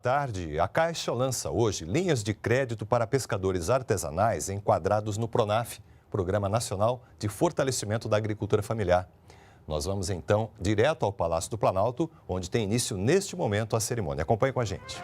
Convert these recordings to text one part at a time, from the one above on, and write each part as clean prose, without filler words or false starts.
tarde. A Caixa lança hoje linhas de crédito para pescadores artesanais enquadrados no PRONAF, Programa Nacional de Fortalecimento da Agricultura Familiar. Nós vamos então direto ao Palácio do Planalto, onde tem início neste momento a cerimônia. Acompanhe com a gente.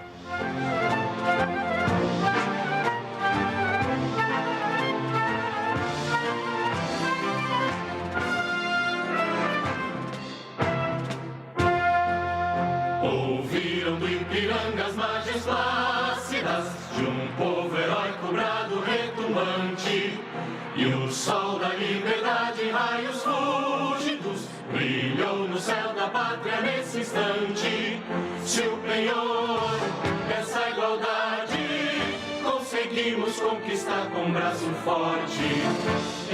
Ouviram do Ipiranga as margens plácidas de um povo heróico, brado, retumbante, e o sol da liberdade em raios fúlgidos brilhou no céu da pátria nesse instante. Se o penhor dessa igualdade conseguimos conquistar com braço forte,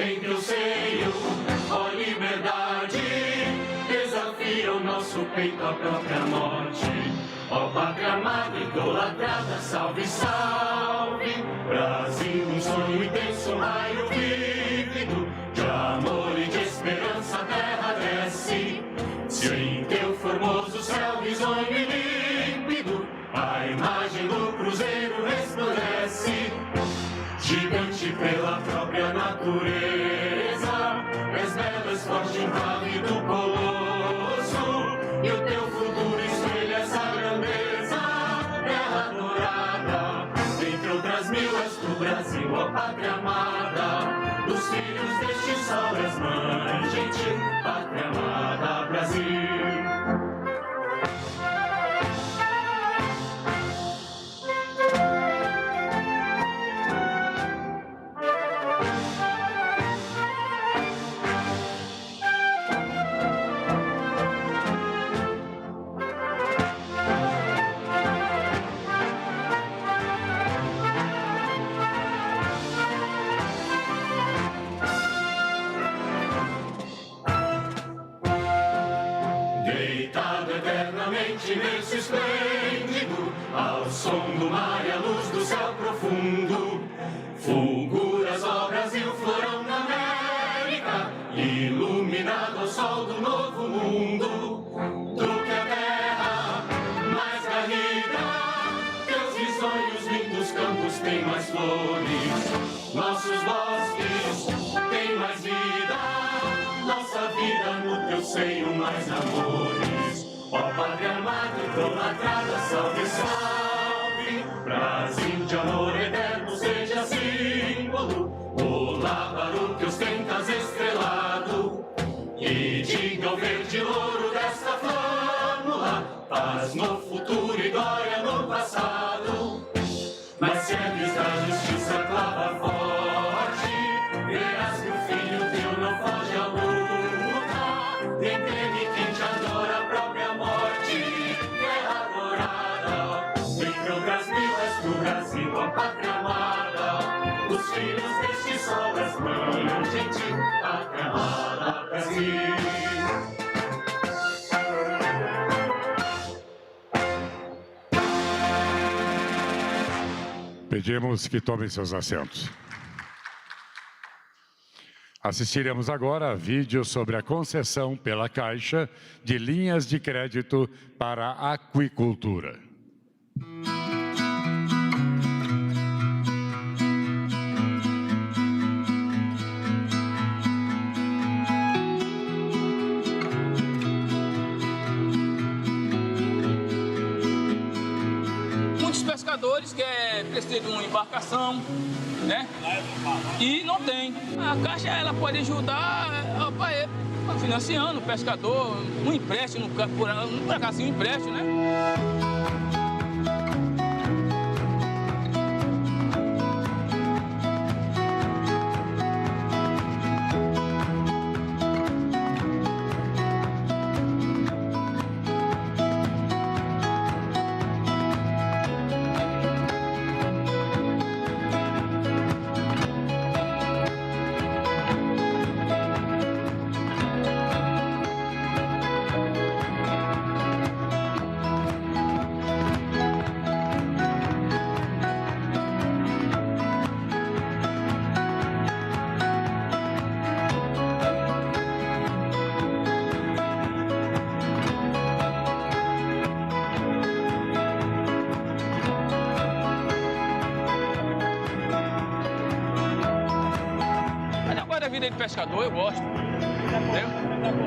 em teu seio, ó liberdade, desafia o nosso peito à própria morte. Ó pátria amada, idolatrada, salve, salve, Brasil, um sonho intenso, um raio vívido, de amor e de esperança a terra desce. Se em teu formoso céu risonho e límpido a imagem do cruzeiro resplandece, gigante pela própria natureza, és belo, és forte, inválido colosso, e o teu futuro espelha essa grandeza, terra dourada, entre outras mil és tu, Brasil, ó pátria amada, dos filhos deste sol és mãe, gente, pátria amada, Brasil. Deitado eternamente nesse esplêndido, ao som do mar e à luz do céu profundo, fulguras, ó Brasil, florão da América, iluminado ao sol do novo mundo. Tu que a terra mais garrida, teus risonhos lindos campos têm mais flores, nossos bosques têm mais vida, nossa vida no teu seio mais amores. Ó pátria amada, idolatrada, salve, salve, Brasil de amor eterno seja símbolo, o lábaro que ostentas estrelado, e diga ao verde louro desta flâmula, paz no futuro e glória no passado. Mas se a luz da justiça clava forte, verás que o filho teu não foge à luta, entende quem te adora a própria morte, terra dourada, entre outras mil és do Brasil, a pátria amada, os filhos deste sol és mãe, gente, pátria amada, Brasil. Pedimos que tomem seus assentos. Assistiremos agora a vídeo sobre a concessão pela Caixa de linhas de crédito para a aquicultura. Pescadores que precisam de uma embarcação, né? E não tem. A Caixa ela pode ajudar financiando o pescador, um empréstimo, por acaso um empréstimo, né? vida de pescador, eu gosto. Entendeu?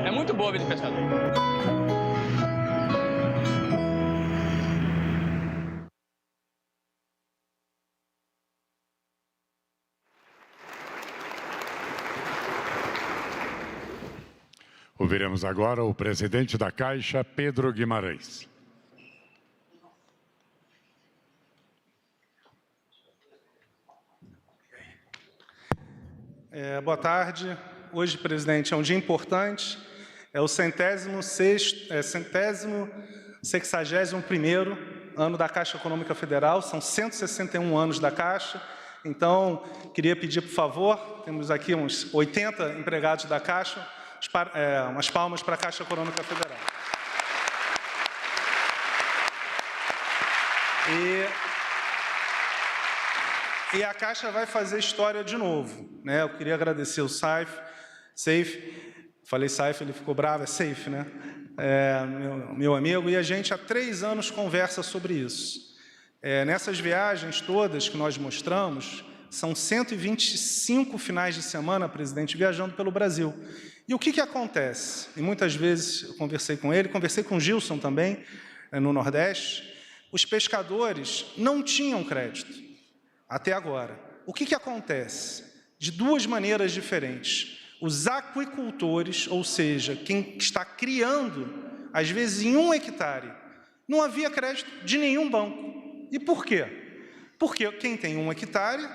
É muito boa a vida de pescador. Ouviremos agora o presidente da Caixa, Pedro Guimarães. Boa tarde. Hoje, presidente, é um dia importante. É o 161º ano da Caixa Econômica Federal. São 161 anos da Caixa. Então, queria pedir, por favor, temos aqui uns 80 empregados da Caixa, umas palmas para a Caixa Econômica Federal. E a Caixa vai fazer história de novo, né? Eu queria agradecer o Saif, falei Saif, ele ficou bravo, é Saif, né? Meu amigo, e a gente há 3 anos conversa sobre isso. Nessas viagens todas que nós mostramos, são 125 finais de semana, presidente, viajando pelo Brasil. E o que acontece? E muitas vezes eu conversei com ele, conversei com o Gilson também, no Nordeste, os pescadores não tinham crédito. Até agora. O que acontece? De 2 maneiras diferentes. Os aquicultores, ou seja, quem está criando, às vezes em 1 hectare, não havia crédito de nenhum banco. E por quê? Porque quem tem 1 hectare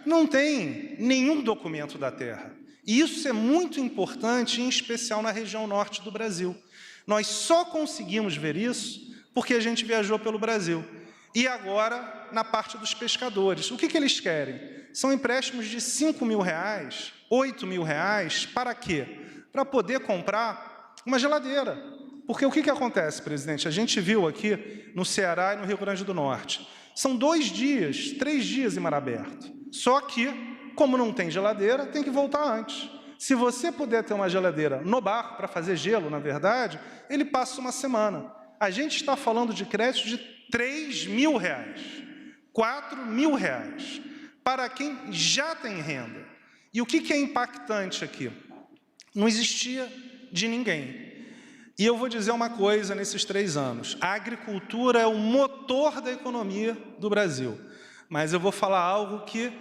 não tem nenhum documento da terra. E isso é muito importante, em especial na região norte do Brasil. Nós só conseguimos ver isso porque a gente viajou pelo Brasil. E agora, na parte dos pescadores. O que eles querem? São empréstimos de R$5 mil, R$8 mil, para quê? Para poder comprar uma geladeira. Porque o que acontece, presidente? A gente viu aqui no Ceará e no Rio Grande do Norte. São 2 dias, 3 dias em mar aberto. Só que, como não tem geladeira, tem que voltar antes. Se você puder ter uma geladeira no barco, para fazer gelo, na verdade, ele passa 1 semana. A gente está falando de crédito de R$3 mil, R$4 mil, para quem já tem renda. E o que é impactante aqui? Não existia de ninguém. E eu vou dizer uma coisa nesses 3 anos. A agricultura é o motor da economia do Brasil. Mas eu vou falar algo que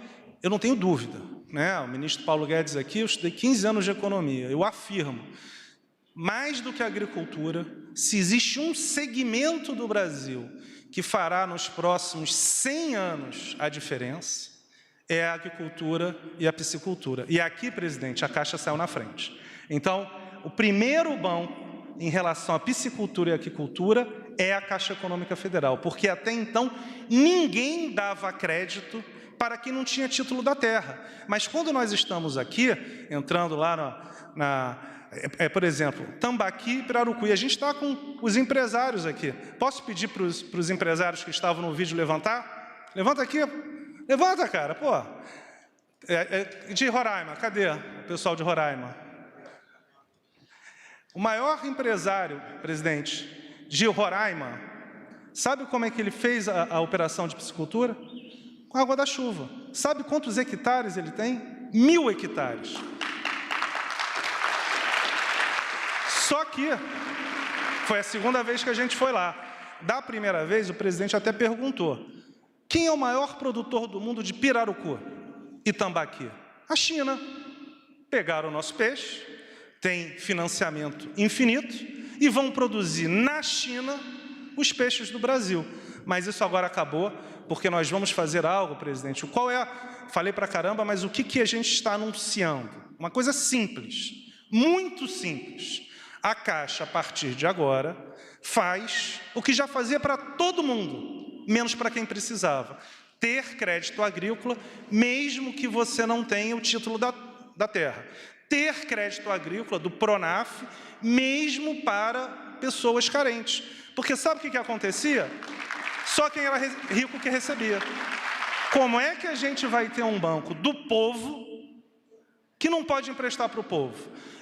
eu não tenho dúvida, né? O ministro Paulo Guedes aqui, eu estudei 15 anos de economia, eu afirmo, mais do que a agricultura, se existe um segmento do Brasil que fará nos próximos 100 anos a diferença, é a agricultura e a piscicultura. E aqui, presidente, a Caixa saiu na frente. Então, o primeiro banco em relação à piscicultura e aquicultura é a Caixa Econômica Federal, porque até então ninguém dava crédito para quem não tinha título da terra. Mas quando nós estamos aqui, entrando lá por exemplo, Tambaqui e Pirarucu, a gente está com os empresários aqui. Posso pedir para os empresários que estavam no vídeo levantar? Levanta aqui. Levanta, cara, pô. De Roraima, cadê o pessoal de Roraima? O maior empresário, presidente, de Roraima, sabe como é que ele fez a operação de piscicultura? Com a água da chuva. Sabe quantos hectares ele tem? 1000 hectares. Só que foi a 2ª vez que a gente foi lá. Da primeira vez, o presidente até perguntou: quem é o maior produtor do mundo de pirarucu e tambaqui? A China. Pegaram o nosso peixe, tem financiamento infinito, e vão produzir na China os peixes do Brasil. Mas isso agora acabou, porque nós vamos fazer algo, presidente. Falei pra caramba, mas o que a gente está anunciando? Uma coisa simples, muito simples. A Caixa, a partir de agora, faz o que já fazia para todo mundo, menos para quem precisava. Ter crédito agrícola, mesmo que você não tenha o título da terra. Ter crédito agrícola do Pronaf, mesmo para pessoas carentes. Porque sabe o que acontecia? Só quem era rico que recebia. Como é que a gente vai ter um banco do povo que não pode emprestar para o povo?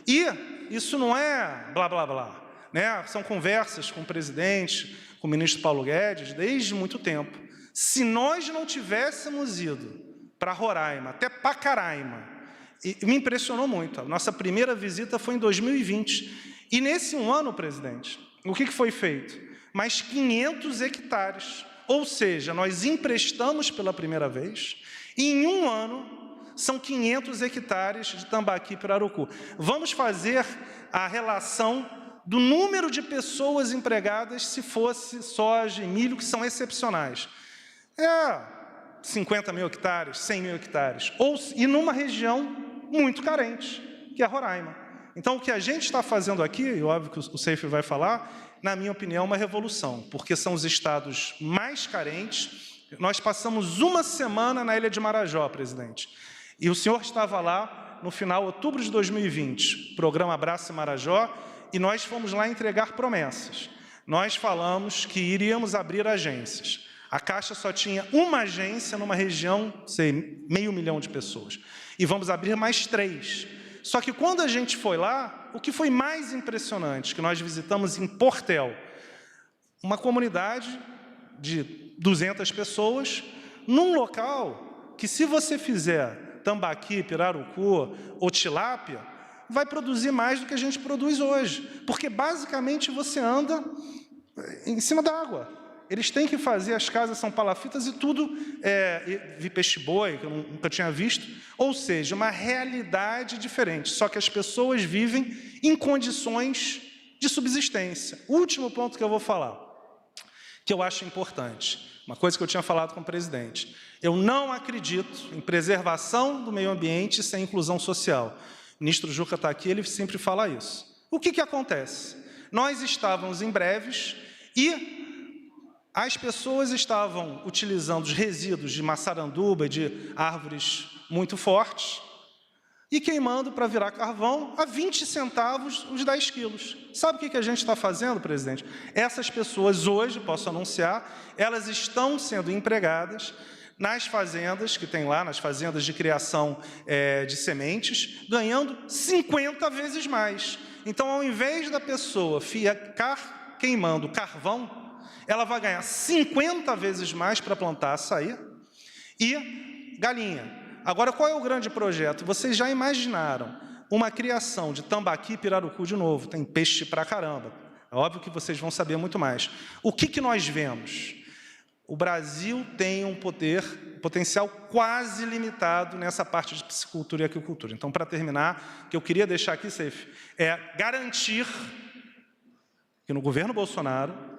E isso não é blá, blá, blá, né? São conversas com o presidente, com o ministro Paulo Guedes, desde muito tempo. Se nós não tivéssemos ido para Roraima, até Pacaraima, E me impressionou muito. A nossa primeira visita foi em 2020. E nesse um ano, presidente, o que foi feito? Mais 500 hectares. Ou seja, nós emprestamos pela primeira vez, e em um ano são 500 hectares de tambaqui pirarucu. Vamos fazer a relação do número de pessoas empregadas se fosse soja e milho, que são excepcionais. 50 mil hectares, 100 mil hectares. E numa região muito carente, que é Roraima. Então, o que a gente está fazendo aqui, e óbvio que o Seif vai falar, na minha opinião, é uma revolução, porque são os estados mais carentes. Nós passamos uma semana na Ilha de Marajó, presidente, e o senhor estava lá no final de outubro de 2020, programa Abraço Marajó, e nós fomos lá entregar promessas. Nós falamos que iríamos abrir agências. A Caixa só tinha uma agência numa região, sei, 500 mil de pessoas. E vamos abrir mais 3. Só que quando a gente foi lá, o que foi mais impressionante, que nós visitamos em Portel, uma comunidade de 200 pessoas, num local que, se você fizer tambaqui, pirarucu ou tilápia, vai produzir mais do que a gente produz hoje. Porque, basicamente, você anda em cima da água. Eles têm que fazer, as casas são palafitas e tudo, vi peixe-boi, que eu nunca tinha visto, ou seja, uma realidade diferente, só que as pessoas vivem em condições de subsistência. O último ponto que eu vou falar, que eu acho importante, uma coisa que eu tinha falado com o presidente, eu não acredito em preservação do meio ambiente sem inclusão social. O ministro Juca está aqui, ele sempre fala isso. O que acontece? Nós estávamos em breves e as pessoas estavam utilizando os resíduos de maçaranduba e de árvores muito fortes e queimando para virar carvão a 20 centavos os 10 quilos. Sabe o que a gente está fazendo, presidente? Essas pessoas hoje, posso anunciar, elas estão sendo empregadas nas fazendas que tem lá, nas fazendas de criação de sementes, ganhando 50 vezes mais. Então, ao invés da pessoa ficar queimando carvão, ela vai ganhar 50 vezes mais para plantar açaí e galinha. Agora, qual é o grande projeto? Vocês já imaginaram uma criação de tambaqui e pirarucu de novo? Tem peixe pra caramba. É óbvio que vocês vão saber muito mais. O que nós vemos? O Brasil tem um potencial quase limitado nessa parte de piscicultura e aquicultura. Então, para terminar, o que eu queria deixar aqui, Seif, é garantir que no governo Bolsonaro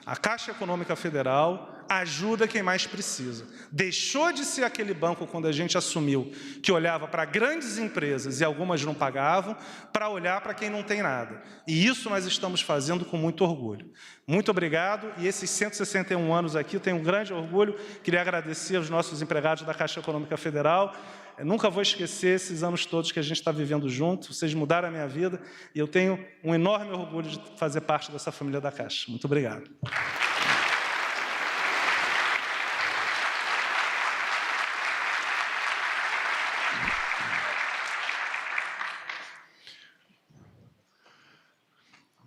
a Caixa Econômica Federal ajuda quem mais precisa. Deixou de ser aquele banco, quando a gente assumiu, que olhava para grandes empresas e algumas não pagavam, para olhar para quem não tem nada. E isso nós estamos fazendo com muito orgulho. Muito obrigado. E esses 161 anos aqui, eu tenho um grande orgulho. Queria agradecer aos nossos empregados da Caixa Econômica Federal. Eu nunca vou esquecer esses anos todos que a gente está vivendo junto. Vocês mudaram a minha vida e eu tenho um enorme orgulho de fazer parte dessa família da Caixa. Muito obrigado.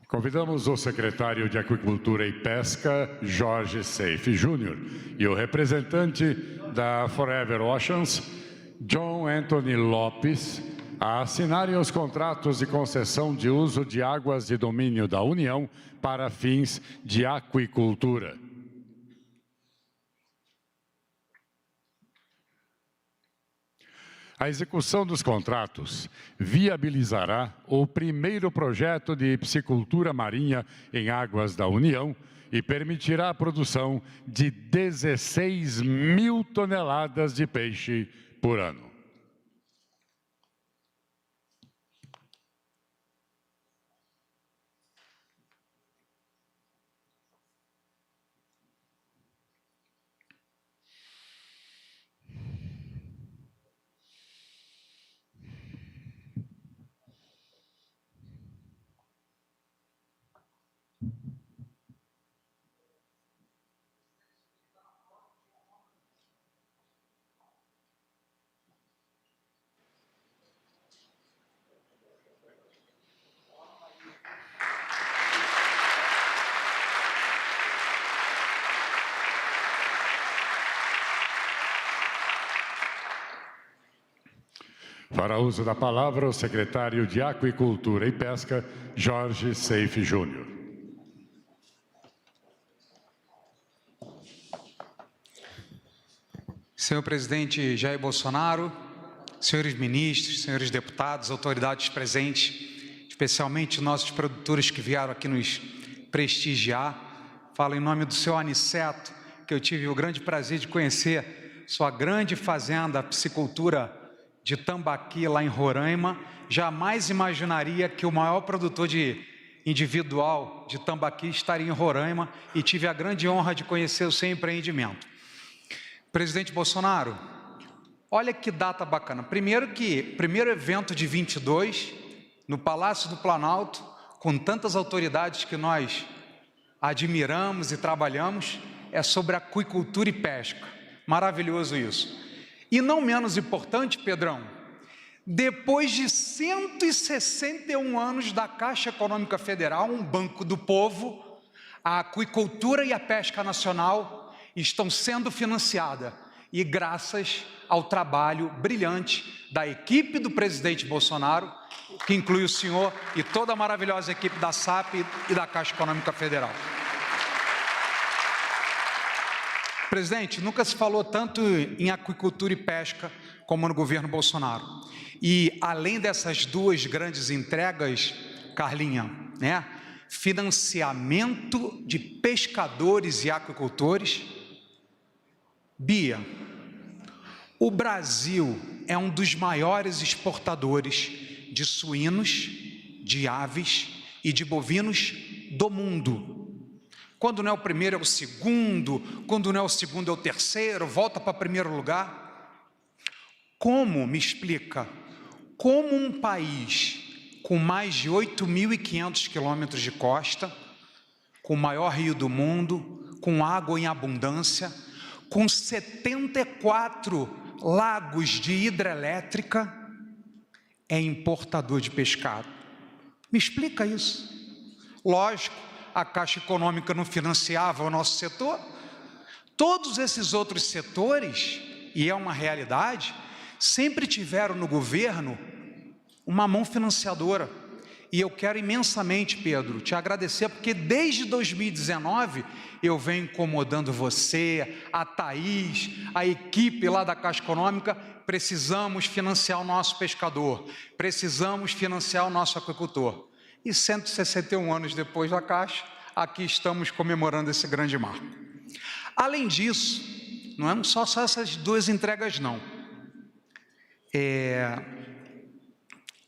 Convidamos o secretário de Aquicultura e Pesca, Jorge Seif Júnior, e o representante da Forever Oceans, John Anthony Lopes, a assinarem os contratos de concessão de uso de águas de domínio da União para fins de aquicultura. A execução dos contratos viabilizará o primeiro projeto de piscicultura marinha em águas da União e permitirá a produção de 16 mil toneladas de peixe por ano. Para uso da palavra, o secretário de Aquicultura e Pesca, Jorge Seife Júnior. Senhor presidente Jair Bolsonaro, senhores ministros, senhores deputados, autoridades presentes, especialmente nossos produtores que vieram aqui nos prestigiar, falo em nome do senhor Aniceto, que eu tive o grande prazer de conhecer sua grande fazenda, a piscicultura de Tambaqui, lá em Roraima. Jamais imaginaria que o maior produtor individual de Tambaqui estaria em Roraima e tive a grande honra de conhecer o seu empreendimento. Presidente Bolsonaro, olha que data bacana. Primeiro evento de 22, no Palácio do Planalto, com tantas autoridades que nós admiramos e trabalhamos, é sobre aquicultura e pesca. Maravilhoso isso. E não menos importante, Pedrão, depois de 161 anos da Caixa Econômica Federal, um banco do povo, a aquicultura e a pesca nacional estão sendo financiadas, e graças ao trabalho brilhante da equipe do presidente Bolsonaro, que inclui o senhor e toda a maravilhosa equipe da SAP e da Caixa Econômica Federal. Presidente, nunca se falou tanto em aquicultura e pesca como no governo Bolsonaro. E além dessas duas grandes entregas, Carlinha, né? Financiamento de pescadores e aquicultores. Bia, o Brasil é um dos maiores exportadores de suínos, de aves e de bovinos do mundo. Quando não é o primeiro, é o segundo. Quando não é o segundo, é o terceiro. Volta para primeiro lugar. Como, me explica, como um país com mais de 8.500 quilômetros de costa, com o maior rio do mundo, com água em abundância, com 74 lagos de hidrelétrica, é importador de pescado? Me explica isso. Lógico, a Caixa Econômica não financiava o nosso setor. Todos esses outros setores, e é uma realidade, sempre tiveram no governo uma mão financiadora. E eu quero imensamente, Pedro, te agradecer, porque desde 2019 eu venho incomodando você, a Thaís, a equipe lá da Caixa Econômica. Precisamos financiar o nosso pescador, precisamos financiar o nosso aquicultor. E 161 anos depois da Caixa, aqui estamos comemorando esse grande marco. Além disso, não é só essas duas entregas, não.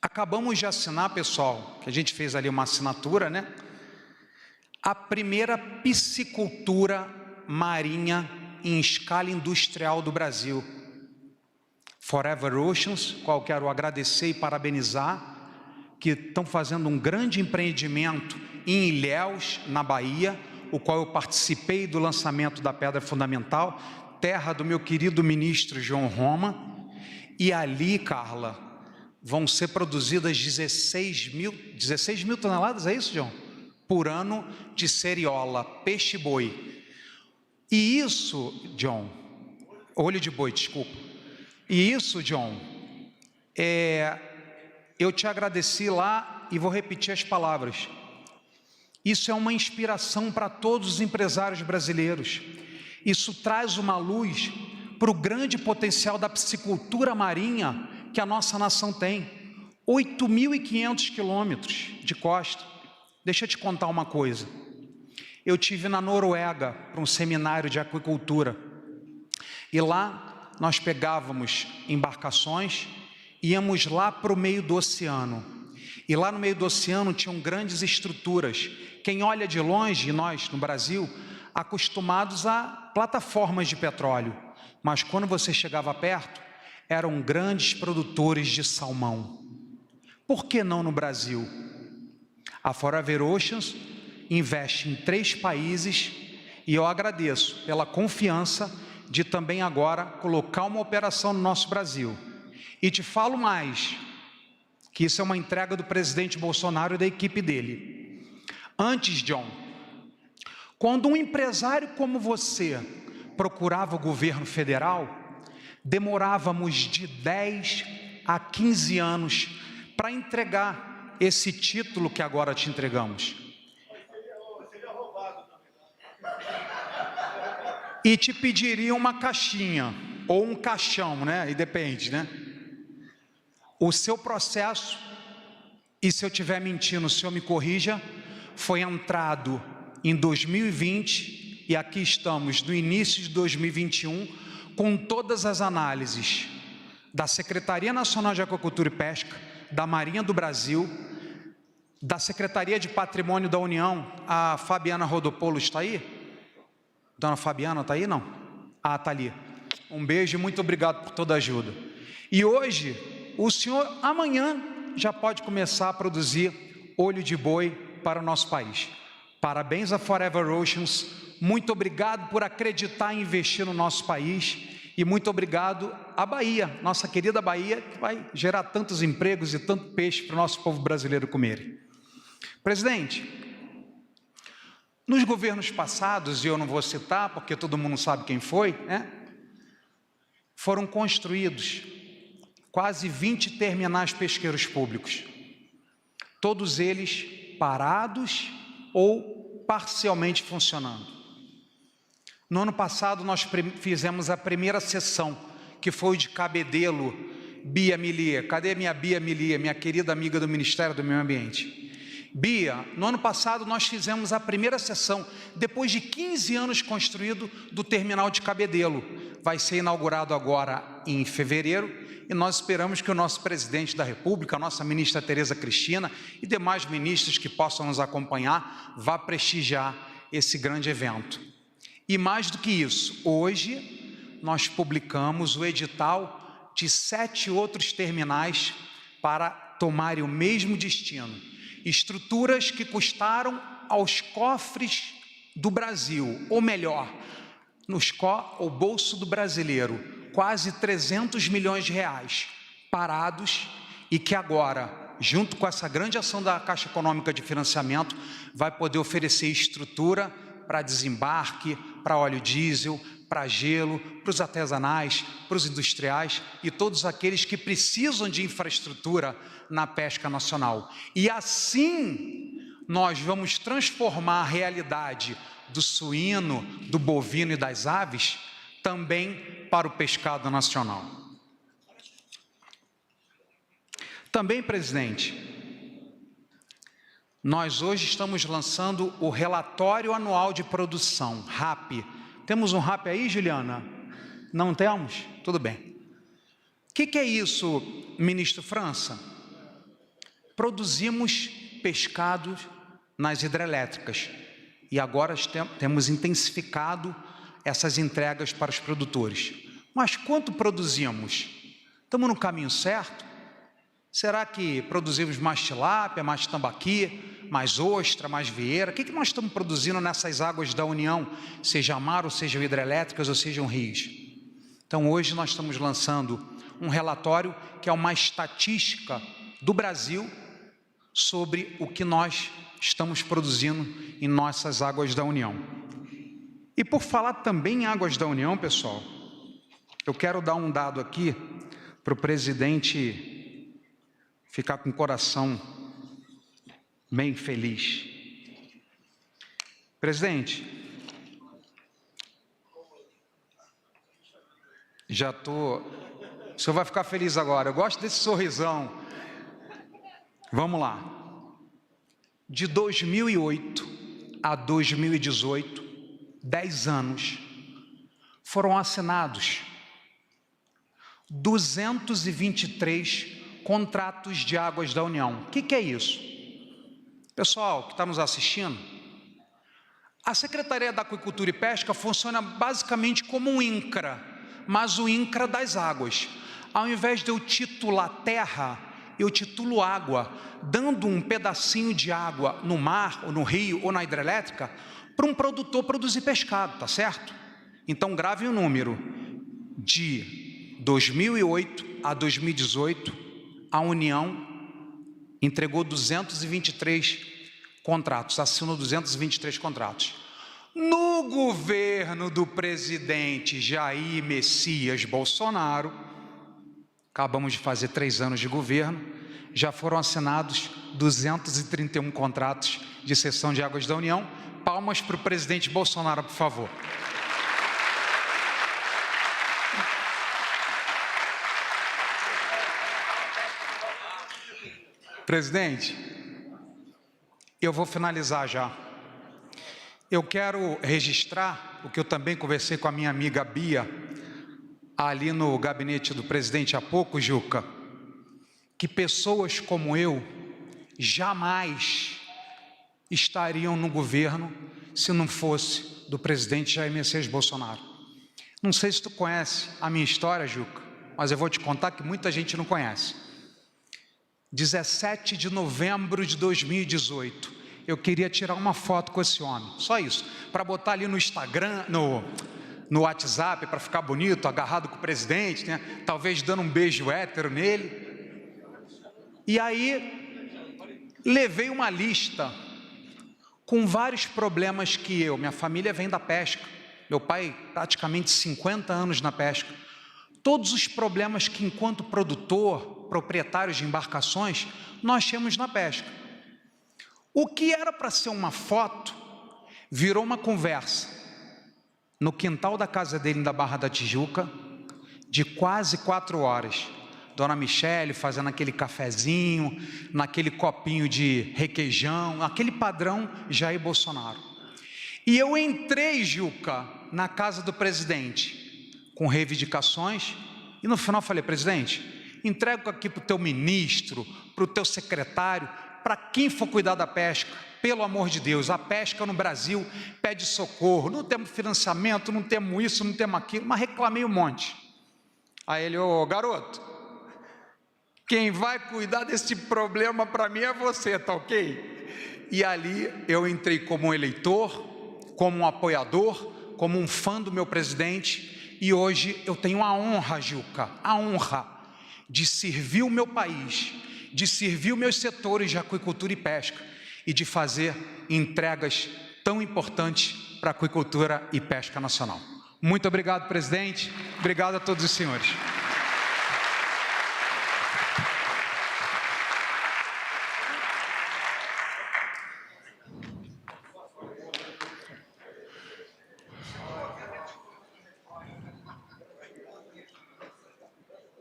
Acabamos de assinar, pessoal, que a gente fez ali uma assinatura, né? A primeira piscicultura marinha em escala industrial do Brasil. Forever Oceans, qual quero agradecer e parabenizar, que estão fazendo um grande empreendimento em Ilhéus, na Bahia, o qual eu participei do lançamento da pedra fundamental, terra do meu querido ministro João Roma, e ali, Carla, vão ser produzidas 16 mil toneladas, é isso, João? Por ano de seriola, peixe-boi. E isso, John, olho de boi, desculpa. E isso, John, eu te agradeci lá e vou repetir as palavras. Isso é uma inspiração para todos os empresários brasileiros. Isso traz uma luz para o grande potencial da piscicultura marinha que a nossa nação tem. 8.500 quilômetros de costa. Deixa eu te contar uma coisa. Eu tive na Noruega para um seminário de aquicultura. E lá nós pegávamos embarcações, íamos lá para o meio do oceano. E lá no meio do oceano tinham grandes estruturas. Quem olha de longe, nós no Brasil, acostumados a plataformas de petróleo. Mas quando você chegava perto, eram grandes produtores de salmão. Por que não no Brasil? A Forever Oceans investe em 3 países e eu agradeço pela confiança de também agora colocar uma operação no nosso Brasil. E te falo mais, que isso é uma entrega do presidente Bolsonaro e da equipe dele. Antes, John, quando um empresário como você procurava o governo federal, demorávamos de 10 há 15 anos para entregar esse título que agora te entregamos. E te pediria uma caixinha, ou um caixão, né? E depende, né? O seu processo, e se eu estiver mentindo, o senhor me corrija, foi entrado em 2020, e aqui estamos no início de 2021, com todas as análises da Secretaria Nacional de Aquacultura e Pesca, da Marinha do Brasil, da Secretaria de Patrimônio da União. A Fabiana Rodopolo está aí? Dona Fabiana está aí, não? Ah, está ali. Um beijo e muito obrigado por toda a ajuda. E hoje, o senhor amanhã já pode começar a produzir olho de boi para o nosso país. Parabéns a Forever Oceans, muito obrigado por acreditar e investir no nosso país, e muito obrigado à Bahia, nossa querida Bahia, que vai gerar tantos empregos e tanto peixe para o nosso povo brasileiro comer. Presidente, nos governos passados, e eu não vou citar, porque todo mundo sabe quem foi, né? Foram construídos quase 20 terminais pesqueiros públicos, todos eles parados ou parcialmente funcionando. No ano passado, nós fizemos a primeira sessão, que foi de Cabedelo, Bia Milia. Cadê minha Bia Milia, minha querida amiga do Ministério do Meio Ambiente? Bia, no ano passado nós fizemos a primeira sessão, depois de 15 anos construído, do terminal de Cabedelo. Vai ser inaugurado agora em fevereiro, e nós esperamos que o nosso presidente da República, a nossa ministra Tereza Cristina e demais ministros que possam nos acompanhar, vá prestigiar esse grande evento. E mais do que isso, hoje nós publicamos o edital de 7 outros terminais para tomarem o mesmo destino. Estruturas que custaram aos cofres do Brasil, ou melhor, ao bolso do brasileiro, quase 300 milhões de reais, parados, e que agora, junto com essa grande ação da Caixa Econômica de Financiamento, vai poder oferecer estrutura para desembarque, para óleo diesel, para gelo, para os artesanais, para os industriais e todos aqueles que precisam de infraestrutura na pesca nacional. E assim nós vamos transformar a realidade do suíno, do bovino e das aves também para o pescado nacional. Também, presidente, nós hoje estamos lançando o relatório anual de produção, RAP. Temos um RAP aí, Juliana? Não temos? Tudo bem. O que é isso, ministro França? Produzimos pescados nas hidrelétricas e agora temos intensificado essas entregas para os produtores. Mas quanto produzimos? Estamos no caminho certo? Será que produzimos mais tilápia, mais tambaqui, mais ostra, mais vieira? O que nós estamos produzindo nessas águas da União, seja mar, ou sejam hidrelétricas, ou sejam rios? Então, hoje nós estamos lançando um relatório que é uma estatística do Brasil sobre o que nós estamos produzindo em nossas águas da União. E por falar também em águas da União, pessoal, eu quero dar um dado aqui para o presidente ficar com o coração bem feliz. Presidente, o senhor vai ficar feliz agora, eu gosto desse sorrisão. Vamos lá. De 2008 a 2018, 10 anos, foram assinados 223 contratos de águas da União. O que é isso? Pessoal que está nos assistindo, a Secretaria da Aquicultura e Pesca funciona basicamente como um INCRA, mas o INCRA das águas. Ao invés de eu titular terra, eu titulo água, dando um pedacinho de água no mar, ou no rio, ou na hidrelétrica, para um produtor produzir pescado, tá certo? Então, grave o número. De 2008 a 2018, a União entregou 223 contratos, assinou 223 contratos. No governo do presidente Jair Messias Bolsonaro, acabamos de fazer 3 anos de governo, já foram assinados 231 contratos de cessão de águas da União. Palmas para o presidente Bolsonaro, por favor. Presidente, eu vou finalizar já. Eu quero registrar o que eu também conversei com a minha amiga Bia, ali no gabinete do presidente há pouco, Juca, que pessoas como eu jamais estariam no governo se não fosse do presidente Jair Messias Bolsonaro. Não sei se tu conhece a minha história, Juca, mas eu vou te contar que muita gente não conhece. 17 de novembro de 2018, eu queria tirar uma foto com esse homem, só isso, para botar ali no Instagram, no WhatsApp, para ficar bonito, agarrado com o presidente, né? Talvez dando um beijo hétero nele. E aí, levei uma lista com vários problemas que minha família vem da pesca, meu pai praticamente 50 anos na pesca, todos os problemas que enquanto produtor, proprietários de embarcações, nós temos na pesca. O que era para ser uma foto, virou uma conversa, no quintal da casa dele, da Barra da Tijuca, de quase 4 horas, Dona Michele fazendo aquele cafezinho, naquele copinho de requeijão, aquele padrão Jair Bolsonaro. E eu entrei, Juca, na casa do presidente, com reivindicações, e no final falei: presidente, entrego aqui para o teu ministro, para o teu secretário, para quem for cuidar da pesca, pelo amor de Deus, a pesca no Brasil pede socorro, não temos financiamento, não temos isso, não temos aquilo, mas reclamei um monte. Aí ele: ô garoto, quem vai cuidar desse problema para mim é você, tá ok? E ali eu entrei como um eleitor, como um apoiador, como um fã do meu presidente, e hoje eu tenho a honra, Juca, a honra de servir o meu país, de servir os meus setores de aquicultura e pesca e de fazer entregas tão importantes para a aquicultura e pesca nacional. Muito obrigado, presidente. Obrigado a todos os senhores.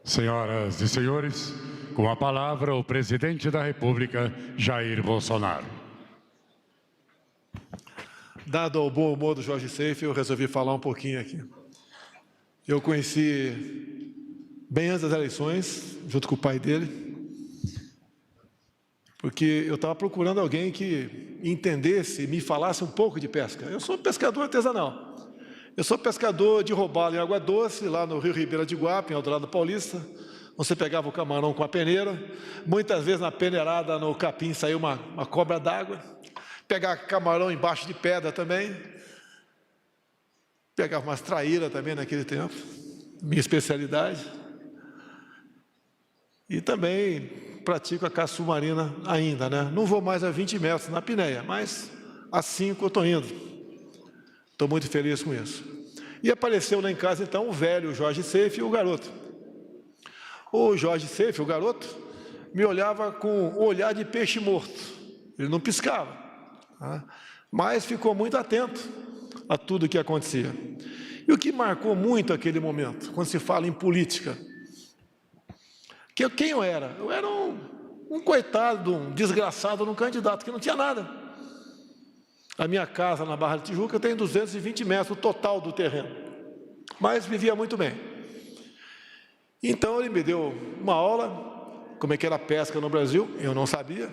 Senhoras e senhores, com a palavra o presidente da República, Jair Bolsonaro. Dado o bom humor do Jorge Seife, eu resolvi falar um pouquinho aqui. Eu conheci bem antes das eleições, junto com o pai dele, porque eu estava procurando alguém que entendesse e me falasse um pouco de pesca. Eu sou pescador artesanal. Eu sou pescador de robalo em água doce, lá no Rio Ribeira de Guapa, em Eldorado Paulista. Você pegava o camarão com a peneira, muitas vezes na peneirada, no capim, saiu uma cobra d'água. Pegava camarão embaixo de pedra também. Pegava umas traíras também naquele tempo, minha especialidade. E também pratico a caça submarina ainda, né? Não vou mais a 20 metros na apneia, mas a 5 eu estou indo. Estou muito feliz com isso. E apareceu lá em casa, então, o velho Jorge Seife e o garoto. O Jorge Seife, o garoto, me olhava com um olhar de peixe morto. Ele não piscava, tá? Mas ficou muito atento a tudo o que acontecia. E o que marcou muito aquele momento, quando se fala em política, quem eu era? Eu era um coitado, um desgraçado, um candidato que não tinha nada. A minha casa na Barra da Tijuca tem 220 metros, o total do terreno, mas vivia muito bem. Então ele me deu uma aula, como é que era a pesca no Brasil, eu não sabia.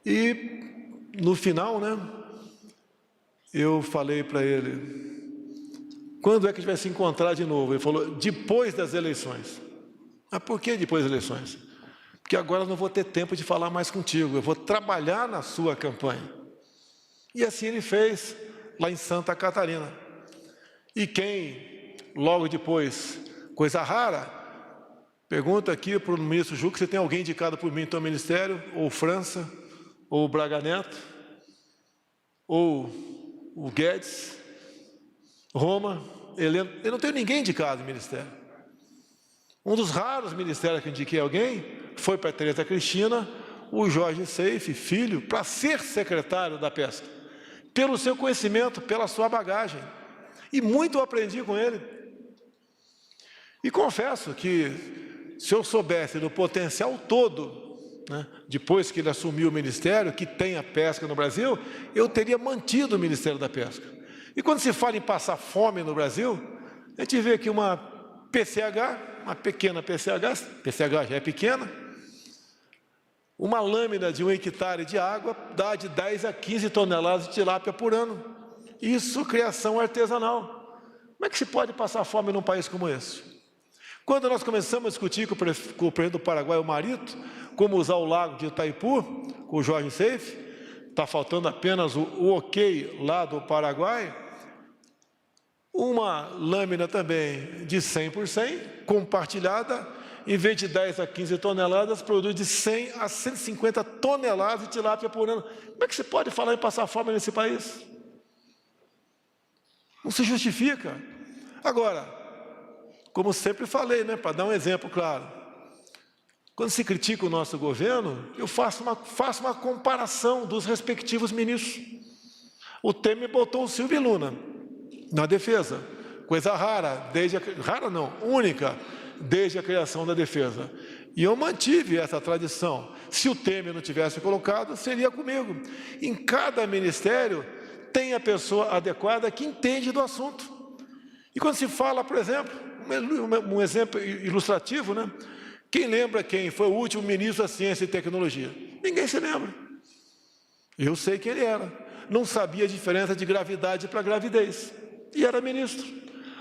E no final, né, eu falei para ele: quando é que a gente vai se encontrar de novo? Ele falou: depois das eleições. Mas por que depois das eleições? Porque agora eu não vou ter tempo de falar mais contigo, eu vou trabalhar na sua campanha. E assim ele fez lá em Santa Catarina. E quem, logo depois, coisa rara, pergunta aqui para o ministro Juca se tem alguém indicado por mim no teu ministério, ou França, ou o Braga Neto, ou o Guedes, Roma, Helena. Eu não tenho ninguém indicado no ministério. Um dos raros ministérios que eu indiquei alguém foi para a Tereza Cristina, o Jorge Seife, filho, para ser secretário da Pesca, pelo seu conhecimento, pela sua bagagem. E muito eu aprendi com ele. E confesso que, se eu soubesse do potencial todo, né, depois que ele assumiu o ministério, que tem a pesca no Brasil, eu teria mantido o Ministério da Pesca. E quando se fala em passar fome no Brasil, a gente vê que uma PCH, uma pequena PCH já é pequena, uma lâmina de 1 hectare de água dá de 10 a 15 toneladas de tilápia por ano. Isso, criação artesanal. Como é que se pode passar fome num país como esse? Quando nós começamos a discutir com o presidente do Paraguai, o Marito, como usar o lago de Itaipu, com o Jorge Seife, está faltando apenas o ok lá do Paraguai, uma lâmina também de 100 por 100, compartilhada, em vez de 10 a 15 toneladas, produz de 100 a 150 toneladas de tilápia por ano. Como é que se pode falar em passar fome nesse país? Não se justifica. Agora, como sempre falei, né, para dar um exemplo claro, quando se critica o nosso governo, eu faço uma comparação dos respectivos ministros. O Temer botou o Silvio Luna na defesa, coisa rara, única, desde a criação da defesa. E eu mantive essa tradição. Se o Temer não tivesse colocado, seria comigo. Em cada ministério tem a pessoa adequada que entende do assunto. E quando se fala, por exemplo, um exemplo ilustrativo, né? Quem lembra quem foi o último ministro da Ciência e Tecnologia? Ninguém se lembra. Eu sei quem ele era. Não sabia a diferença de gravidade para gravidez. E era ministro.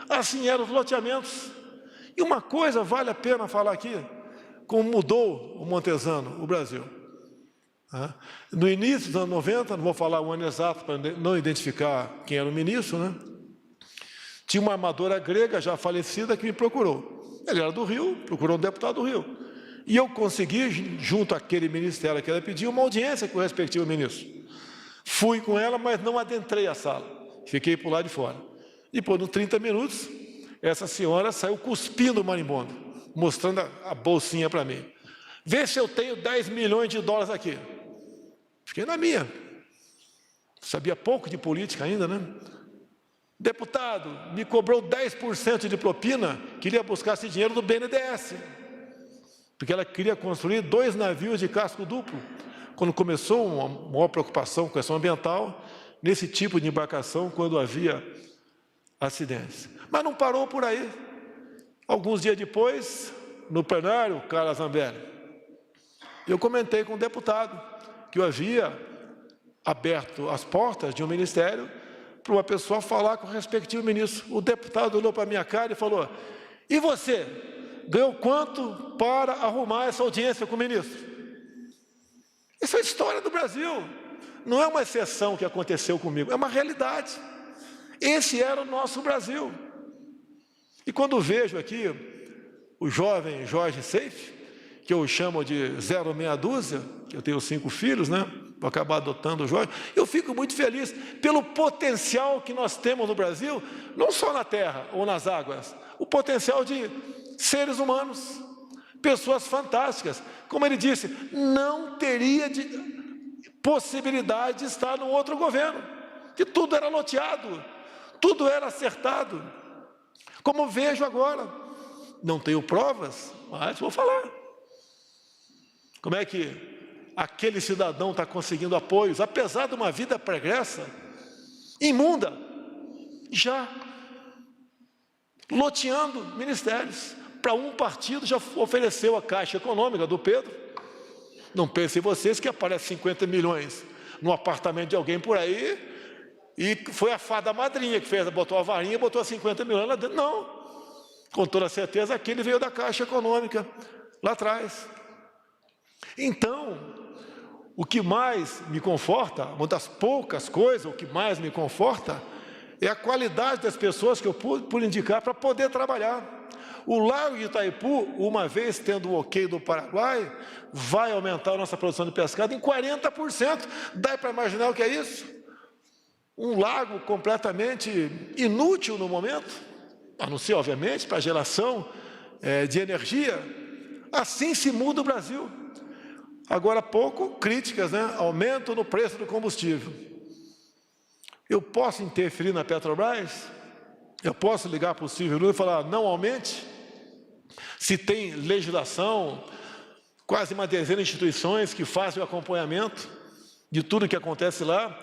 Assim eram os loteamentos. E uma coisa vale a pena falar aqui, como mudou o Montesano, o Brasil. No início dos anos 90, não vou falar o ano exato para não identificar quem era o ministro, né? Tinha uma armadora grega já falecida que me procurou. Ele era do Rio, procurou um deputado do Rio. E eu consegui, junto àquele ministério que ela pediu, uma audiência com o respectivo ministro. Fui com ela, mas não adentrei a sala. Fiquei por lá de fora. Depois, nos 30 minutos, essa senhora saiu cuspindo o marimbondo, mostrando a bolsinha para mim. Vê se eu tenho 10 milhões de dólares aqui. Fiquei na minha. Sabia pouco de política ainda, né? Deputado, me cobrou 10% de propina, queria buscar esse dinheiro do BNDES, porque ela queria construir 2 navios de casco duplo. Quando começou uma maior preocupação com a questão ambiental, nesse tipo de embarcação, quando havia acidentes. Mas não parou por aí. Alguns dias depois, no plenário, Carla Zambelli, eu comentei com o deputado que eu havia aberto as portas de um ministério para uma pessoa falar com o respectivo ministro. O deputado olhou para a minha cara e falou: e você, ganhou quanto para arrumar essa audiência com o ministro? Isso é a história do Brasil. Não é uma exceção que aconteceu comigo, é uma realidade. Esse era o nosso Brasil. E quando vejo aqui o jovem Jorge Seife, que eu chamo de 0,6 que eu tenho 5 filhos, né? Vou acabar adotando o Jorge, eu fico muito feliz pelo potencial que nós temos no Brasil, não só na terra ou nas águas, o potencial de seres humanos, pessoas fantásticas. Como ele disse, não teria possibilidade de estar num outro governo, que tudo era loteado, tudo era acertado. Como vejo agora, não tenho provas, mas vou falar. Como é que aquele cidadão está conseguindo apoios, apesar de uma vida pregressa, imunda, já loteando ministérios. Para um partido já ofereceu a Caixa Econômica do Pedro. Não pensem vocês que aparece 50 milhões no apartamento de alguém por aí e foi a fada madrinha que fez, botou a varinha e botou 50 milhões lá dentro. Não, com toda certeza aquele veio da Caixa Econômica lá atrás. Então, o que mais me conforta, uma das poucas coisas, o que mais me conforta, é a qualidade das pessoas que eu pude indicar para poder trabalhar. O Lago de Itaipu, uma vez tendo o ok do Paraguai, vai aumentar a nossa produção de pescado em 40%. Dá para imaginar o que é isso? Um lago completamente inútil no momento, a não ser, obviamente, para a geração de energia, assim se muda o Brasil. Agora há pouco, críticas, né? Aumento no preço do combustível. Eu posso interferir na Petrobras? Eu posso ligar para o Silvio Lula e falar, não aumente? Se tem legislação, quase uma dezena de instituições que fazem o acompanhamento de tudo que acontece lá.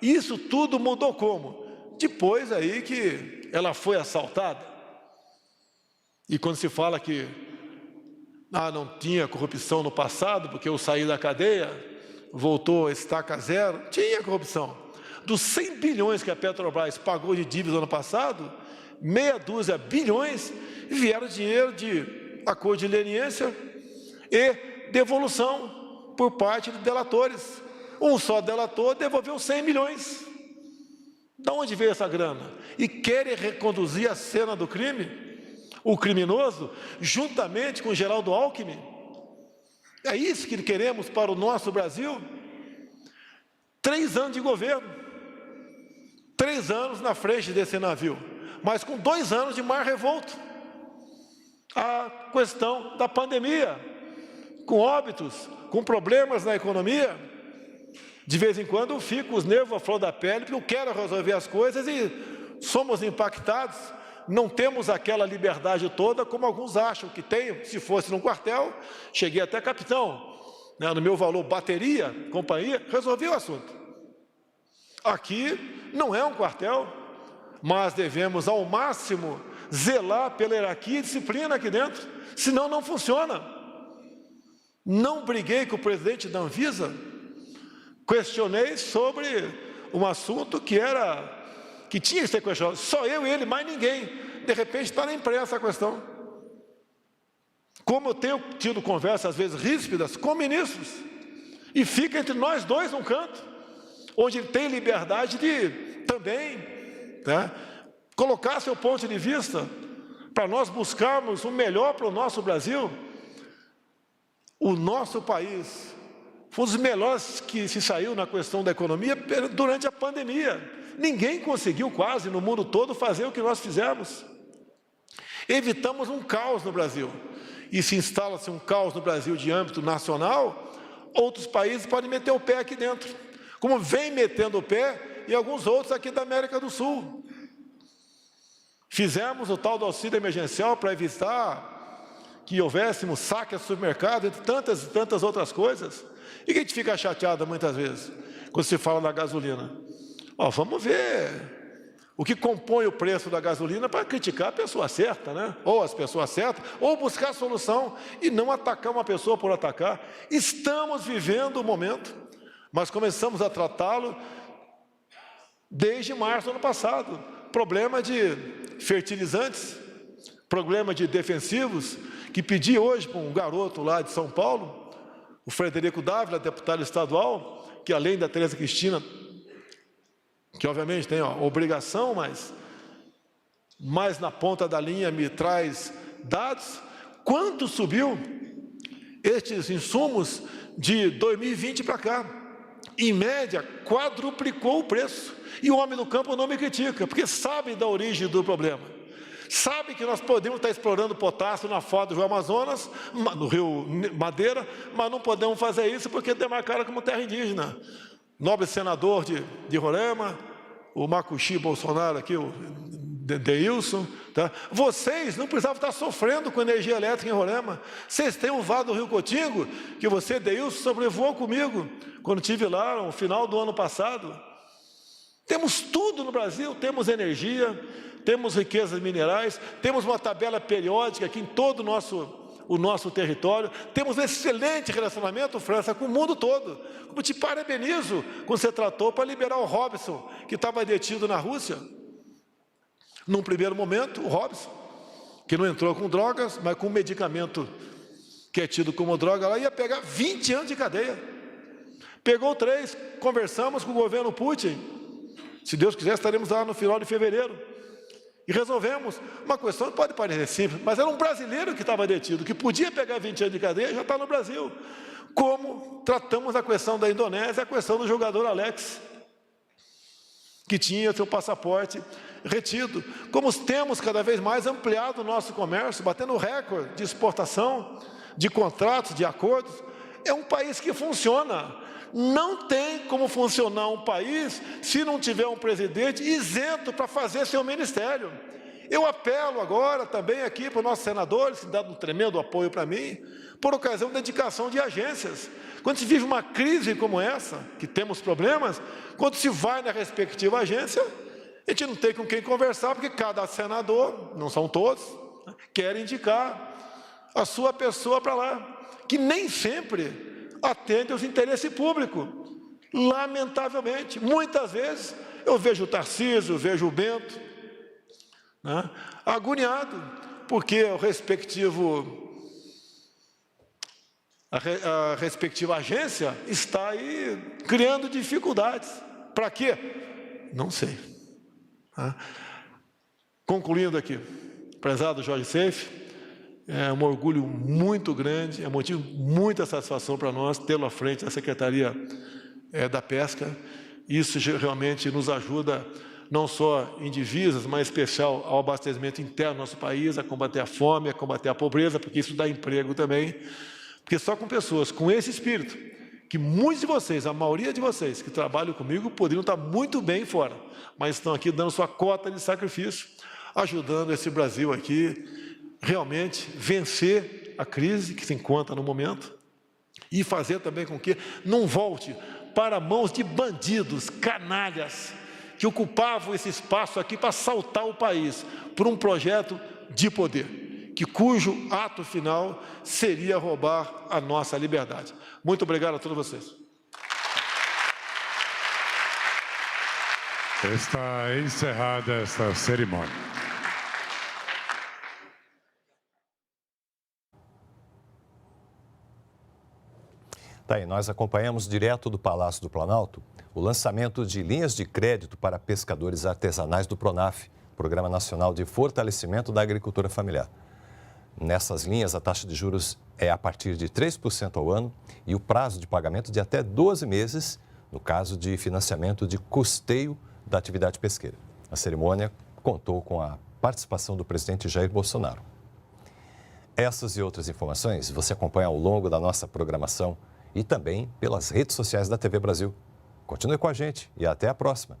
Isso tudo mudou como? Depois aí que ela foi assaltada. E quando se fala que não tinha corrupção no passado, porque eu saí da cadeia, voltou a estaca zero, tinha corrupção. Dos 100 bilhões que a Petrobras pagou de dívida no passado, meia dúzia bilhões vieram dinheiro de acordo de leniência e devolução por parte de delatores. Um só delator devolveu 100 milhões. De onde veio essa grana? E querem reconduzir a cena do crime, o criminoso, juntamente com Geraldo Alckmin. É isso que queremos para o nosso Brasil? 3 anos de governo, 3 anos na frente desse navio, mas com 2 anos de mar revolto. A questão da pandemia, com óbitos, com problemas na economia. De vez em quando eu fico os nervos à flor da pele, porque eu quero resolver as coisas e somos impactados. Não temos aquela liberdade toda como alguns acham que tem. Se fosse num quartel, cheguei até capitão, né, no meu valor bateria, companhia, resolvi o assunto. Aqui não é um quartel, mas devemos ao máximo zelar pela hierarquia e disciplina aqui dentro, senão não funciona. Não briguei com o presidente da Anvisa, questionei sobre um assunto que tinha que ser questionado, só eu e ele, mais ninguém. De repente está na imprensa a questão. Como eu tenho tido conversas às vezes ríspidas com ministros, e fica entre nós dois num canto, onde ele tem liberdade de também, né, colocar seu ponto de vista, para nós buscarmos o melhor para o nosso Brasil. O nosso país foi um dos melhores que se saiu na questão da economia durante a pandemia. Ninguém conseguiu quase no mundo todo fazer o que nós fizemos. Evitamos um caos no Brasil. E se instala-se um caos no Brasil de âmbito nacional, outros países podem meter o pé aqui dentro, como vem metendo o pé em alguns outros aqui da América do Sul. Fizemos o tal do auxílio emergencial para evitar que houvéssemos saque a supermercado, entre tantas e tantas outras coisas. E que a gente fica chateado muitas vezes, quando se fala da gasolina. Vamos ver o que compõe o preço da gasolina para criticar a pessoa certa, né? Ou as pessoas certas, ou buscar solução e não atacar uma pessoa por atacar. Estamos vivendo o momento, mas começamos a tratá-lo desde março do ano passado. Problema de fertilizantes, problema de defensivos, que pedi hoje para um garoto lá de São Paulo, o Frederico Dávila, deputado estadual, que além da Tereza Cristina, que obviamente tem a obrigação, mas mais na ponta da linha me traz dados, quanto subiu estes insumos de 2020 para cá? Em média, quadruplicou o preço. E o homem do campo não me critica, porque sabe da origem do problema. Sabe que nós podemos estar explorando potássio na foz do Rio Amazonas, no Rio Madeira, mas não podemos fazer isso porque demarcaram como terra indígena. Nobre senador de Roraima, o Macuxi Bolsonaro aqui, o Deilson, tá? Vocês não precisavam estar sofrendo com energia elétrica em Roraima. Vocês têm o Vale do Rio Cotingo, que você, Deilson, sobrevoou comigo, quando estive lá no final do ano passado. Temos tudo no Brasil, temos energia, temos riquezas minerais, temos uma tabela periódica aqui em todo o nosso território, temos um excelente relacionamento, França, com o mundo todo. Como te parabenizo quando você tratou para liberar o Robson, que estava detido na Rússia. Num primeiro momento, o Robson, que não entrou com drogas, mas com um medicamento que é tido como droga, lá ia pegar 20 anos de cadeia. Pegou 3, conversamos com o governo Putin. Se Deus quiser, estaremos lá no final de fevereiro. E resolvemos uma questão que pode parecer simples, mas era um brasileiro que estava detido, que podia pegar 20 anos de cadeia e já está no Brasil. Como tratamos a questão da Indonésia, a questão do jogador Alex, que tinha seu passaporte retido. Como temos cada vez mais ampliado o nosso comércio, batendo recorde de exportação, de contratos, de acordos, é um país que funciona. Não tem como funcionar um país se não tiver um presidente isento para fazer seu ministério. Eu apelo agora também aqui para os nossos senadores, que dão um tremendo apoio para mim, por ocasião da indicação de agências. Quando se vive uma crise como essa, que temos problemas, quando se vai na respectiva agência, a gente não tem com quem conversar, porque cada senador, não são todos, quer indicar a sua pessoa para lá, que nem sempre atende aos interesses públicos. Lamentavelmente, muitas vezes, eu vejo o Tarcísio, vejo o Bento, né, agoniado, porque a respectiva agência está aí criando dificuldades. Para quê? Não sei. Concluindo aqui, prezado Jorge Seife, é um orgulho muito grande, é motivo de muita satisfação para nós tê-lo à frente da Secretaria da Pesca. Isso realmente nos ajuda não só em divisas, mas em especial ao abastecimento interno do nosso país, a combater a fome, a combater a pobreza, porque isso dá emprego também. Porque só com pessoas com esse espírito, que muitos de vocês, a maioria de vocês que trabalham comigo, poderiam estar muito bem fora, mas estão aqui dando sua cota de sacrifício, ajudando esse Brasil aqui realmente vencer a crise que se encontra no momento e fazer também com que não volte para mãos de bandidos, canalhas, que ocupavam esse espaço aqui para assaltar o país por um projeto de poder, cujo ato final seria roubar a nossa liberdade. Muito obrigado a todos vocês. Está encerrada esta cerimônia. Tá aí, nós acompanhamos direto do Palácio do Planalto o lançamento de linhas de crédito para pescadores artesanais do PRONAF, Programa Nacional de Fortalecimento da Agricultura Familiar. Nessas linhas, a taxa de juros é a partir de 3% ao ano e o prazo de pagamento de até 12 meses, no caso de financiamento de custeio da atividade pesqueira. A cerimônia contou com a participação do presidente Jair Bolsonaro. Essas e outras informações você acompanha ao longo da nossa programação e também pelas redes sociais da TV Brasil. Continue com a gente e até a próxima.